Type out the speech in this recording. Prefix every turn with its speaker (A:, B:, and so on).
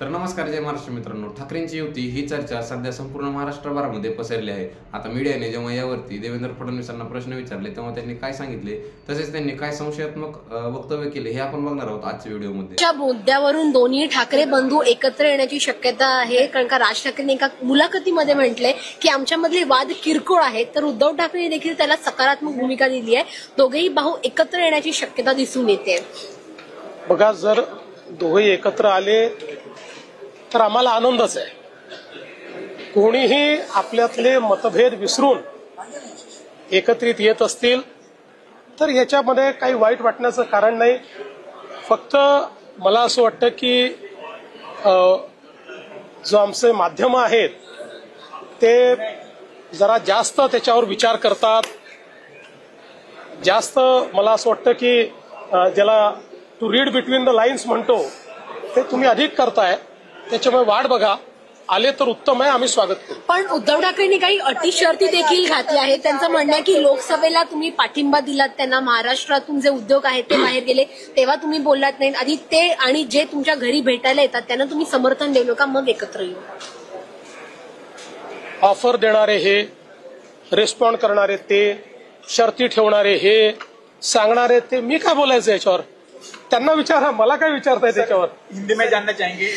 A: तर नमस्कार, जय महाराष्ट्र मित्रांनो. ठाकरेंची युती ही चर्चा सध्या संपूर्ण महाराष्ट्रभरामध्ये पसरली आहे. आता मीडियाने जेव्हा यावरती देवेंद्र फडणवीसांना प्रश्न विचारले तेव्हा त्यांनी काय सांगितले, तसेच त्यांनी काय संशयात्मक वक्तव्य केले हे आपण बघणार आहोत आजच्या व्हिडिओमध्ये.
B: या मुद्द्यावरून दोन्ही ठाकरे बंधू एकत्र येण्याची शक्यता आहे, कारण का राज ठाकरेंनी एका मुलाखतीमध्ये म्हटले की आमच्यामधले वाद किरकोळ आहेत, तर उद्धव ठाकरे देखील त्याला सकारात्मक भूमिका दिली आहे. दोघेही भाऊ एकत्र येण्याची शक्यता दिसून येते.
C: बघा, जर दोघे एकत्र आले तर आम्हाला आनंदच आहे. कोणीही आपल्यातले मतभेद विसरून एकत्रित येत असतील तर याच्यामध्ये काही वाईट वाटण्याचं कारण नाही. फक्त मला असं वाटतं की जो आमचे माध्यम आहेत ते जरा जास्त त्याच्यावर विचार करतात. जास्त मला असं वाटतं की ज्याला to read between the lines म्हणतो ते तुम्ही अधिक करताय. त्याच्यामुळे वाट बघा, आले तर उत्तम आहे, आम्ही स्वागत करू.
B: पण उद्धव ठाकरेंनी काही अटी शर्ती देखील घातल्या आहेत. त्यांचं म्हणणं आहे की लोकसभेला तुम्ही पाठिंबा दिलात त्यांना, महाराष्ट्रातून जे उद्योग आहेत ते बाहेर गेले तेव्हा तुम्ही बोललात नाही, आधी ते आणि जे तुमच्या घरी भेटायला येतात त्यांना तुम्ही समर्थन देऊ नका, मग एकत्र येऊ.
C: ऑफर देणारे हे, रिस्पॉन्ड करणारे ते, शर्ती ठेवणारे हे, सांगणारे ते, मी काय बोलायचं याच्यावर? त्यांना विचारा, मला काय विचारताय त्याच्यावर.
D: हिंदी में जानना चाहेंगे.